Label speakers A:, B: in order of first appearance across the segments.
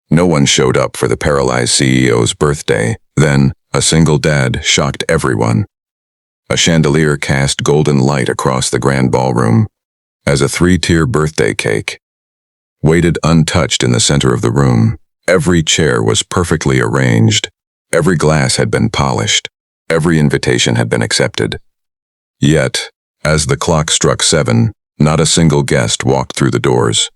A: No one showed up for the Paralyzed CEO's birthday. Then, a single dad shocked everyone. A chandelier cast golden light across the grand ballroom as a 3-tier birthday cake waited untouched in the center of the room. Every chair was perfectly arranged. Every glass had been polished. Every invitation had been accepted. Yet, as the clock struck 7, not a single guest walked through the doors.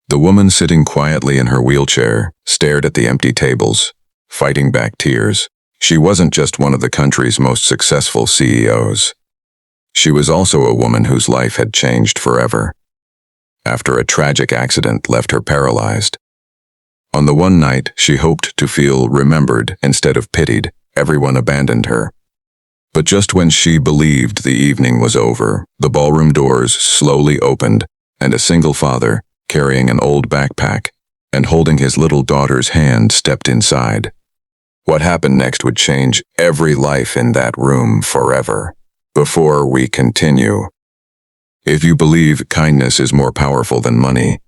A: The woman sitting quietly in her wheelchair stared at the empty tables, fighting back tears. She wasn't just one of the country's most successful CEOs. She was also a woman whose life had changed forever, after a tragic accident left her paralyzed. On the one night she hoped to feel remembered instead of pitied, everyone abandoned her. But just when she believed the evening was over, the ballroom doors slowly opened, and a single father, carrying an old backpack and holding his little daughter's hand, stepped inside. What happened next would change every life in that room forever. Before we continue, if you believe kindness is more powerful than money,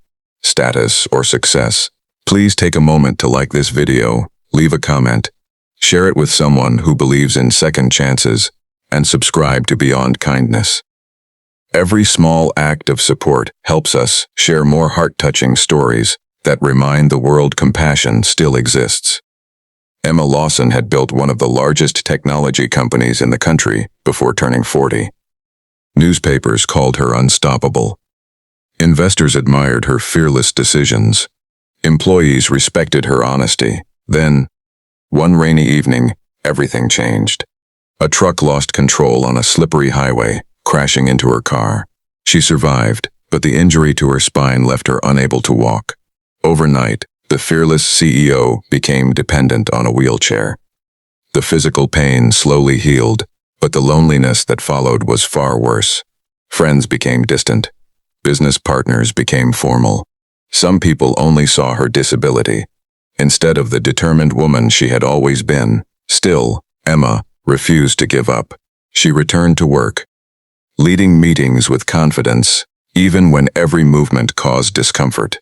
A: status, or success, please take a moment to like this video, leave a comment, share it with someone who believes in second chances, and subscribe to Beyond Kindness. Every small act of support helps us share more heart-touching stories that remind the world compassion still exists. Emma Lawson had built one of the largest technology companies in the country before turning 40. Newspapers called her unstoppable. Investors admired her fearless decisions. Employees respected her honesty. Then, one rainy evening, everything changed. A truck lost control on a slippery highway, crashing into her car. She survived, but the injury to her spine left her unable to walk. Overnight, the fearless CEO became dependent on a wheelchair. The physical pain slowly healed, but the loneliness that followed was far worse. Friends became distant. Business partners became formal. Some people only saw her disability, instead of the determined woman she had always been. Still, Emma refused to give up. She returned to work, leading meetings with confidence, even when every movement caused discomfort.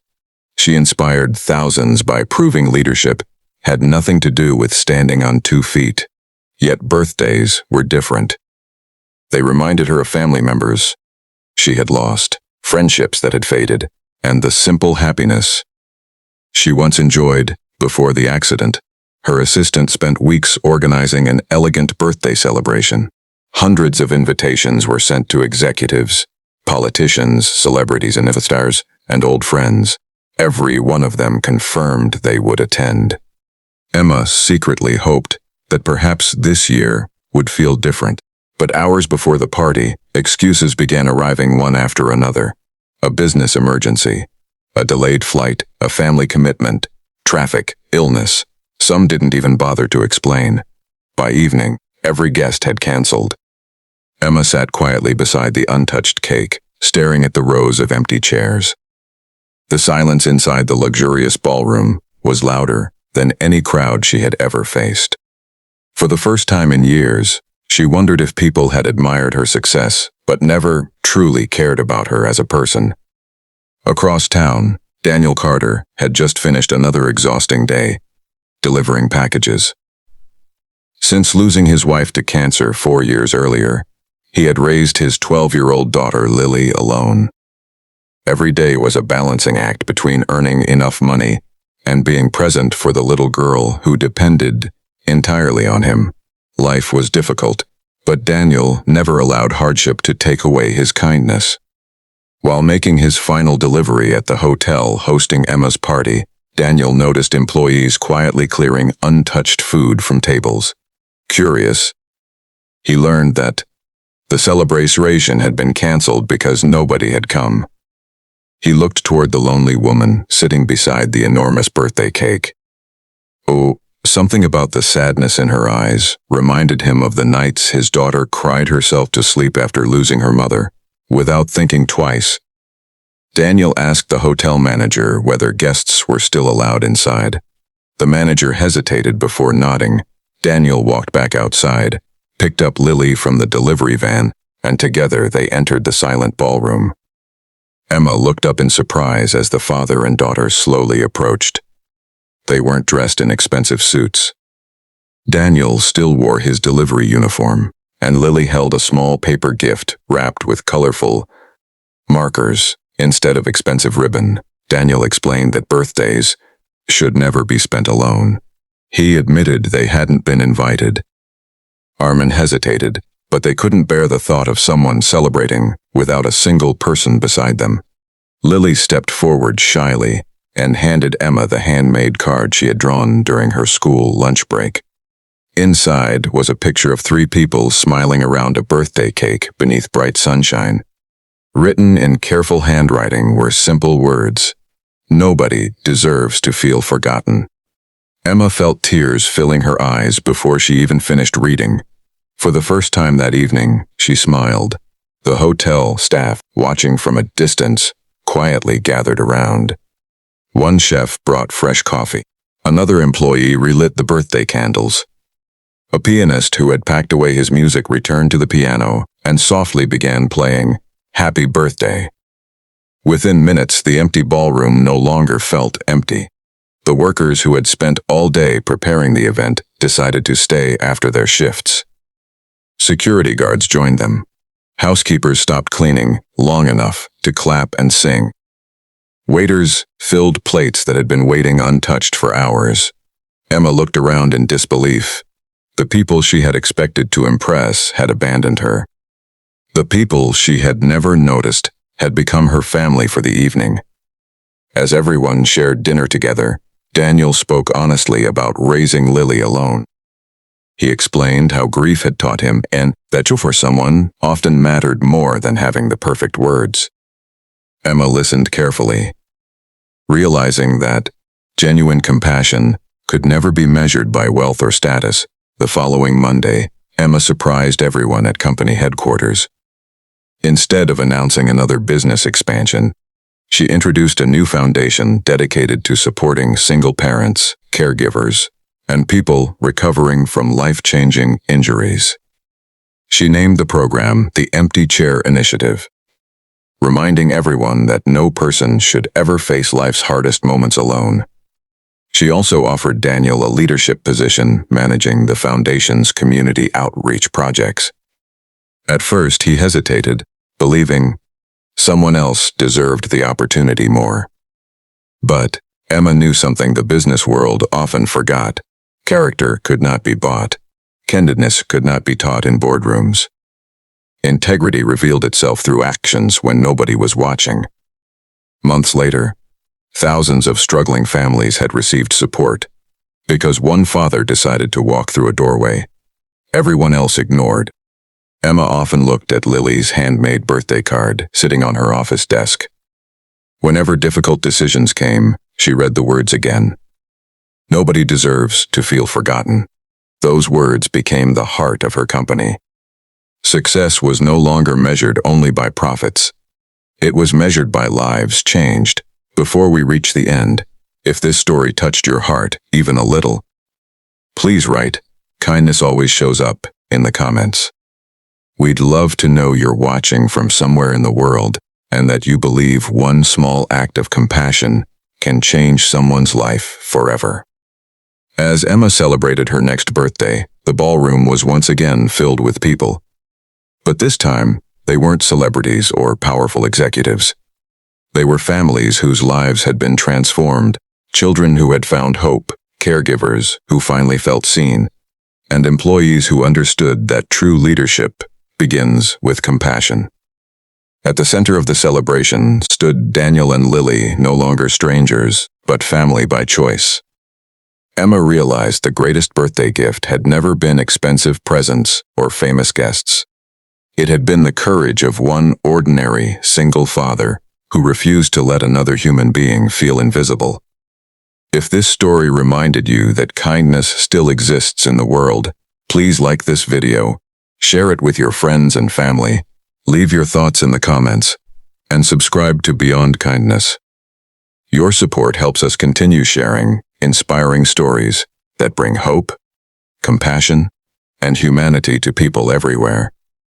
A: She inspired thousands by proving leadership had nothing to do with standing on 2 feet. Yet birthdays were different. They reminded her of family members she had lost, friendships that had faded, and the simple happiness she once enjoyed before the accident. Her assistant spent weeks organizing an elegant birthday celebration. Hundreds of invitations were sent to executives, politicians, celebrities and stars, and old friends. Every one of them confirmed they would attend. Emma secretly hoped that perhaps this year would feel different. But hours before the party, excuses began arriving one after another. A business emergency, a delayed flight, a family commitment, traffic, illness. Some didn't even bother to explain. By evening, every guest had canceled. Emma sat quietly beside the untouched cake, staring at the rows of empty chairs. The silence inside the luxurious ballroom was louder than any crowd she had ever faced. For the first time in years, she wondered if people had admired her success, but never truly cared about her as a person. Across town, Daniel Carter had just finished another exhausting day, delivering packages. Since losing his wife to cancer 4 years earlier, he had raised his 12-year-old daughter Lily alone. Every day was a balancing act between earning enough money and being present for the little girl who depended entirely on him. Life was difficult, but Daniel never allowed hardship to take away his kindness. While making his final delivery at the hotel hosting Emma's party, Daniel noticed employees quietly clearing untouched food from tables. Curious, he learned that the celebration had been canceled because nobody had come. He looked toward the lonely woman sitting beside the enormous birthday cake. Oh, something about the sadness in her eyes reminded him of the nights his daughter cried herself to sleep after losing her mother. Without thinking twice, Daniel asked the hotel manager whether guests were still allowed inside. The manager hesitated before nodding. Daniel walked back outside, picked up Lily from the delivery van, and together they entered the silent ballroom. Emma looked up in surprise as the father and daughter slowly approached. They weren't dressed in expensive suits. Daniel still wore his delivery uniform, and Lily held a small paper gift wrapped with colorful markers instead of expensive ribbon. Daniel explained that birthdays should never be spent alone. He admitted they hadn't been invited. Armin hesitated, but they couldn't bear the thought of someone celebrating without a single person beside them. Lily stepped forward shyly and handed Emma the handmade card she had drawn during her school lunch break. Inside was a picture of 3 people smiling around a birthday cake beneath bright sunshine. Written in careful handwriting were simple words: "Nobody deserves to feel forgotten." Emma felt tears filling her eyes before she even finished reading. For the first time that evening, she smiled. The hotel staff, watching from a distance, quietly gathered around. One chef brought fresh coffee. Another employee relit the birthday candles. A pianist who had packed away his music returned to the piano and softly began playing "Happy Birthday." Within minutes, the empty ballroom no longer felt empty. The workers who had spent all day preparing the event decided to stay after their shifts. Security guards joined them. Housekeepers stopped cleaning long enough to clap and sing. Waiters filled plates that had been waiting untouched for hours. Emma looked around in disbelief. The people she had expected to impress had abandoned her. The people she had never noticed had become her family for the evening. As everyone shared dinner together, Daniel spoke honestly about raising Lily alone. He explained how grief had taught him and that for someone often mattered more than having the perfect words. Emma listened carefully, realizing that genuine compassion could never be measured by wealth or status. The following Monday, Emma surprised everyone at company headquarters. Instead of announcing another business expansion, she introduced a new foundation dedicated to supporting single parents, caregivers, and people recovering from life-changing injuries. She named the program the Empty Chair Initiative, reminding everyone that no person should ever face life's hardest moments alone. She also offered Daniel a leadership position managing the foundation's community outreach projects. At first, he hesitated, believing someone else deserved the opportunity more. But Emma knew something the business world often forgot. Character could not be bought. Candidness could not be taught in boardrooms. Integrity revealed itself through actions when nobody was watching. Months later, thousands of struggling families had received support because one father decided to walk through a doorway. Everyone else ignored. Emma often looked at Lily's handmade birthday card sitting on her office desk. Whenever difficult decisions came, she read the words again. Nobody deserves to feel forgotten. Those words became the heart of her company. Success was no longer measured only by profits. It was measured by lives changed. Before we reach the end, if this story touched your heart even a little, please write, "Kindness always shows up," in the comments. We'd love to know you're watching from somewhere in the world and that you believe one small act of compassion can change someone's life forever. As Emma celebrated her next birthday, the ballroom was once again filled with people. But this time, they weren't celebrities or powerful executives. They were families whose lives had been transformed, children who had found hope, caregivers who finally felt seen, and employees who understood that true leadership begins with compassion. At the center of the celebration stood Daniel and Lily, no longer strangers, but family by choice. Emma realized the greatest birthday gift had never been expensive presents or famous guests. It had been the courage of one ordinary, single father who refused to let another human being feel invisible. If this story reminded you that kindness still exists in the world, please like this video, share it with your friends and family, leave your thoughts in the comments, and subscribe to Beyond Kindness. Your support helps us continue sharing inspiring stories that bring hope, compassion, and humanity to people everywhere.